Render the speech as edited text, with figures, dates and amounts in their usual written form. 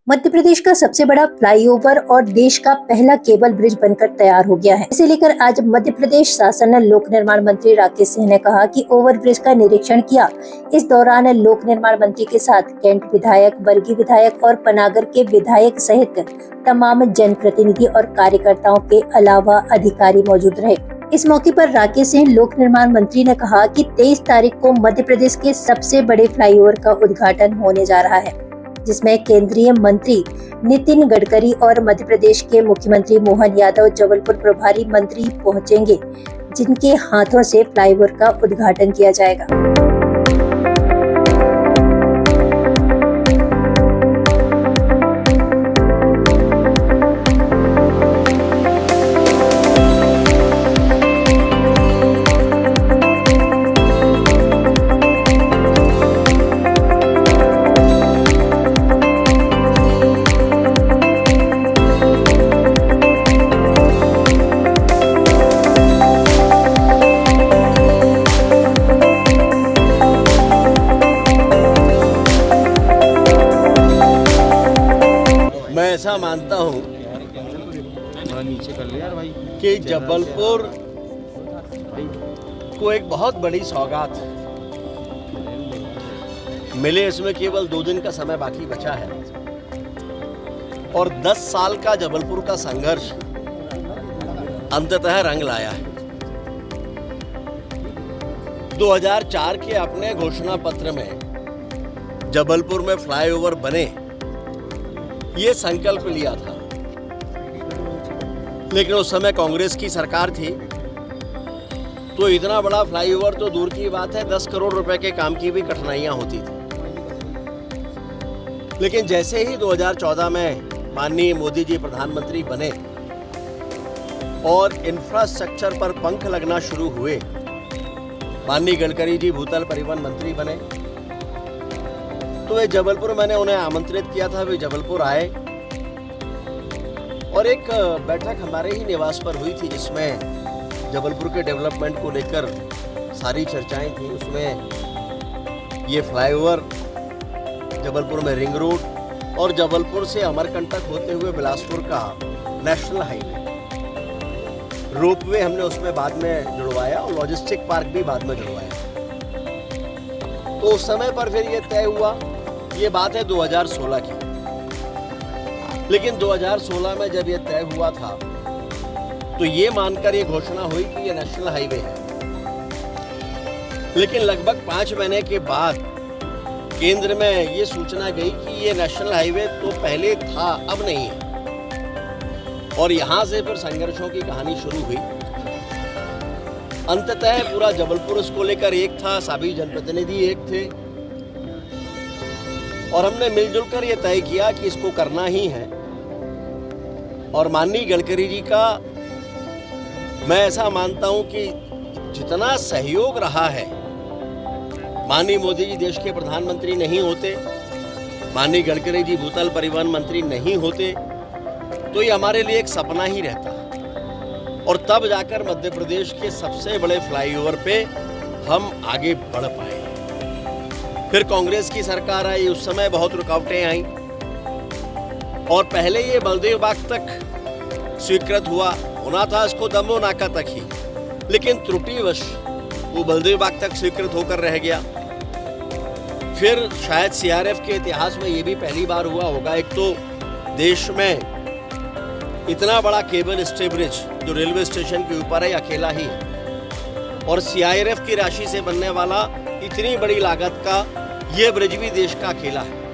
मध्य प्रदेश का सबसे बड़ा फ्लाईओवर और देश का पहला केबल ब्रिज बनकर तैयार हो गया है। इसे लेकर आज मध्य प्रदेश शासन लोक निर्माण मंत्री राकेश सिंह ने कहा कि ओवर ब्रिज का निरीक्षण किया। इस दौरान लोक निर्माण मंत्री के साथ कैंट विधायक, बरगी विधायक और पनागर के विधायक सहित तमाम जनप्रतिनिधि और कार्यकर्ताओं के अलावा अधिकारी मौजूद रहे। इस मौके पर राकेश सिंह लोक निर्माण मंत्री ने कहा कि 23 तारीख को मध्य प्रदेश के सबसे बड़े फ्लाईओवर का उद्घाटन होने जा रहा है, जिसमें केंद्रीय मंत्री नितिन गडकरी और मध्य प्रदेश के मुख्यमंत्री मोहन यादव जबलपुर प्रभारी मंत्री पहुंचेंगे, जिनके हाथों से फ्लाईओवर का उद्घाटन किया जाएगा। मैं ऐसा मानता हूँ कि जबलपुर को एक बहुत बड़ी सौगात मिले। इसमें केवल 2 दिन का समय बाकी बचा है और 10 साल का जबलपुर का संघर्ष अंततः रंग लाया है। 2004 के अपने घोषणा पत्र में जबलपुर में फ्लाईओवर बने, ये संकल्प लिया था, लेकिन उस समय कांग्रेस की सरकार थी, तो इतना बड़ा फ्लाईओवर तो दूर की बात है, 10 करोड़ रुपए के काम की भी कठिनाइयां होती थी। लेकिन जैसे ही 2014 में माननीय मोदी जी प्रधानमंत्री बने और इंफ्रास्ट्रक्चर पर पंख लगना शुरू हुए, माननीय गडकरी जी भूतल परिवहन मंत्री बने, तो वे जबलपुर, मैंने उन्हें आमंत्रित किया था, वे जबलपुर आए और एक बैठक हमारे ही निवास पर हुई थी, जिसमें जबलपुर के डेवलपमेंट को लेकर सारी चर्चाएं थी। उसमें ये फ्लाईओवर, जबलपुर में रिंग रोड और जबलपुर से अमरकंटक होते हुए बिलासपुर का नेशनल हाईवे, रोपवे हमने उसमें बाद में जुड़वाया और लॉजिस्टिक पार्क भी बाद में जुड़वाया। तो उस समय पर फिर ये तय हुआ, ये बात है 2016 की, लेकिन 2016 में जब ये तय हुआ था तो ये मानकर ये घोषणा हुई कि ये नेशनल हाईवे है। लेकिन लगभग 5 महीने के बाद केंद्र में ये सूचना गई कि ये नेशनल हाईवे तो पहले था, अब नहीं है, और यहां से फिर संघर्षों की कहानी शुरू हुई। अंततः पूरा जबलपुर इसको लेकर एक था, सभी जनप्रतिनिधि एक थे और हमने मिलजुल कर ये तय किया कि इसको करना ही है। और माननीय गडकरी जी का मैं ऐसा मानता हूं कि जितना सहयोग रहा है, माननीय मोदी जी देश के प्रधानमंत्री नहीं होते, माननीय गडकरी जी भूतल परिवहन मंत्री नहीं होते, तो ये हमारे लिए एक सपना ही रहता और तब जाकर मध्य प्रदेश के सबसे बड़े फ्लाईओवर पे हम आगे बढ़ पाए। फिर कांग्रेस की सरकार आई, उस समय बहुत रुकावटें आई और पहले ये बलदेव बाग तक स्वीकृत होना था, इसको दमो नाका तक ही, लेकिन त्रुटिवश वो बलदेव बाग तक स्वीकृत होकर रह गया। फिर शायद सीआरएफ के इतिहास में ये भी पहली बार हुआ होगा, एक तो देश में इतना बड़ा केबल स्टे ब्रिज जो रेलवे स्टेशन के ऊपर है, अकेला ही है, और सीआरएफ की राशि से बनने वाला इतनी बड़ी लागत का ये ब्रिज भी देश का अकेला है।